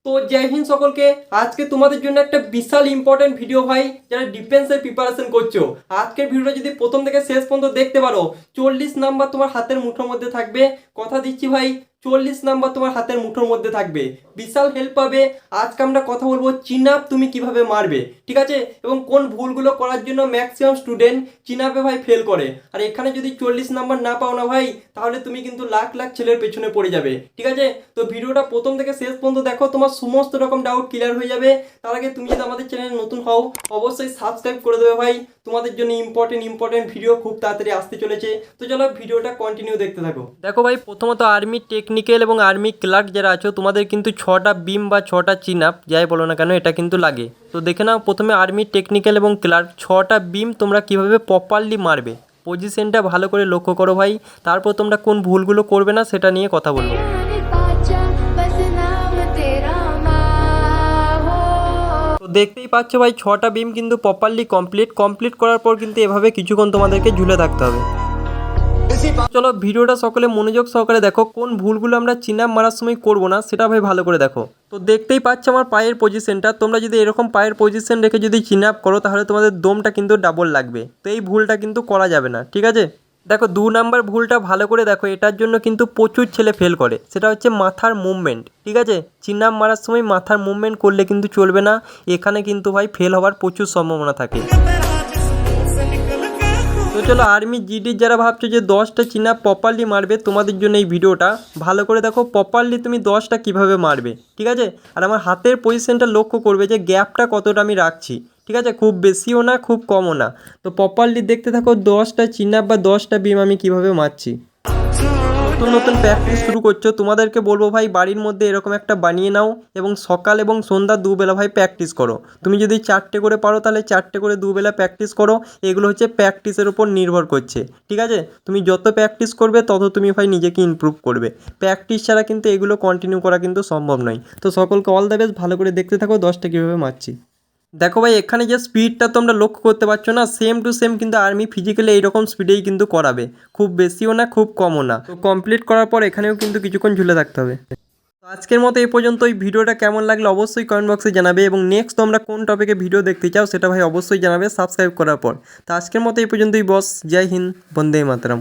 তো জয় হিন্দ সকলকে। আজকে তোমাদের জন্য একটা বিশাল ইম্পর্টেন্ট ভিডিও ভাই, যারা ডিফেন্সের প্রিপারেশন করছো। আজকের ভিডিওটা যদি প্রথম থেকে শেষ পর্যন্ত দেখতে পারো, 40 নাম্বার তোমার হাতের মুঠোর মধ্যে থাকবে। কথা দিচ্ছি ভাই, 40 নাম্বার তোমার হাতের মুঠোর মধ্যে থাকবে, বিশাল হেল্প পাবে। আজকে আমরা কথা বলবো চিন আপ তুমি কিভাবে মারবে, ঠিক আছে, এবং কোন ভুলগুলো করার জন্য ম্যাক্সিমাম স্টুডেন্ট চিন আপে ভাই ফেল করে। আর এখানে যদি 40 নাম্বার না পাও না ভাই, তাহলে তুমি কিন্তু লাখ লাখ ছেলের পেছনে পড়ে যাবে, ঠিক আছে। তো ভিডিওটা প্রথম থেকে শেষ পর্যন্ত দেখো, তোমার সমস্ত রকম ডাউট ক্লিয়ার হয়ে যাবে। তার আগে তুমি যদি আমাদের চ্যানেলে নতুন হও, অবশ্যই সাবস্ক্রাইব করে দেবে ভাই। তোমাদের জন্য ইম্পর্টেন্ট ভিডিও খুব তাড়াতাড়ি আসতে চলেছে। তো চলো ভিডিওটা কন্টিনিউ দেখতে থাকো। দেখো ভাই, প্রথমত আর্মি টেকনিক্যাল এবং আর্মি ক্লার্ক যারা আছো, তোমাদের কিন্তু 6টা বিম বা 6টা চিন আপ যাই বলো না কেন, এটা কিন্তু লাগে। তো দেখে নাও, প্রথমে আর্মি টেকনিক্যাল এবং ক্লার্ক 6টা বিম তোমরা কিভাবে প্রপারলি মারবে। পজিশনটা ভালো করে লক্ষ্য করো ভাই, তারপর তোমরা কোন ভুলগুলো করবে না সেটা নিয়ে কথা বলবো। তো দেখতেই পাচ্ছ ভাই, 6টা বিম কিন্তু প্রপারলি কমপ্লিট করার পর কিন্তু এভাবে কিছুক্ষণ তোমাদেরকে ঝুলে থাকতে হবে। চলো ভিডিওটা সকলে মনোযোগ সহকারে দেখো, কোন ভুলগুলো আমরা চিন আপ মারার সময় করবো না সেটা ভাই ভালো করে দেখো। তো দেখতেই পাচ্ছ আমার পায়ের পজিশনটা, তোমরা যদি এরকম পায়ের পজিশন রেখে যদি চিন আপ করো, তাহলে তোমাদের দমটা কিন্তু ডাবল লাগবে। তো এই ভুলটা কিন্তু করা যাবে না, ঠিক আছে। দেখো 2 নাম্বার ভুলটা ভালো করে দেখো, এটার জন্য কিন্তু প্রচুর ছেলে ফেল করে, সেটা হচ্ছে মাথার মুভমেন্ট, ঠিক আছে। চিন আপ মারার সময় মাথার মুভমেন্ট করলে কিন্তু চলবে না, এখানে কিন্তু ভাই ফেল হওয়ার প্রচুর সম্ভাবনা থাকে। তো চলো, আর্মি জিডির যারা ভাবছো যে 10টা চিন আপ প্রপারলি মারবে, তোমাদের জন্য এই ভিডিওটা ভালো করে দেখো, প্রপারলি তুমি 10টা কীভাবে মারবে, ঠিক আছে। আর আমার হাতের পজিশনটা লক্ষ্য করবে যে গ্যাপটা কতটা আমি রাখছি, ঠিক আছে, খুব বেশিও না খুব কমও না। তো প্রপারলি দেখতে থাকো 10টা চিন আপ বা 10টা বিম আমি কীভাবে মারছি। নতুন প্র্যাকটিস শুরু করছো, তোমাদেরকে বলবো ভাই, বাড়ির মধ্যে এরকম একটা বানিয়ে নাও এবং সকাল এবং সন্ধ্যা দুবেলা ভাই প্র্যাকটিস করো। তুমি যদি 4টে করে পারো, তাহলে 4টে করে দুবেলা প্র্যাকটিস করো। এগুলো হচ্ছে প্র্যাকটিসের উপর নির্ভর করছে, ঠিক আছে। তুমি যত প্র্যাকটিস করবে তত তুমি ভাই নিজেকে ইমপ্রুভ করবে। প্র্যাকটিস ছাড়া কিন্তু এগুলো কন্টিনিউ করা কিন্তু সম্ভব নয়। তো সকলকে অল দ্য বেস্ট, ভালো করে দেখতে থাকো 10টা কীভাবে মারছি। দেখো ভাই, এখানে যে স্পিডটা তোমরা লক্ষ্য করতে পারছো না, সেম টু সেম কিন্তু আর্মি ফিজিক্যালি এইরকম স্পিডেই কিন্তু করাবে, খুব বেশিও না খুব কমও না। তো কমপ্লিট করার পর এখানেও কিন্তু কিছুক্ষণ ঝুলে থাকতে হবে। তো আজকের মতো এই পর্যন্ত। এই ভিডিওটা কেমন লাগলো অবশ্যই কমেন্ট বক্সে জানাবে, এবং নেক্সট তোমরা কোন টপিকে ভিডিও দেখতে চাও সেটা ভাই অবশ্যই জানাবে সাবস্ক্রাইব করার পর। তো আজকের মতো এই পর্যন্তই বস। জয় হিন্দ, বন্দে মাতরম।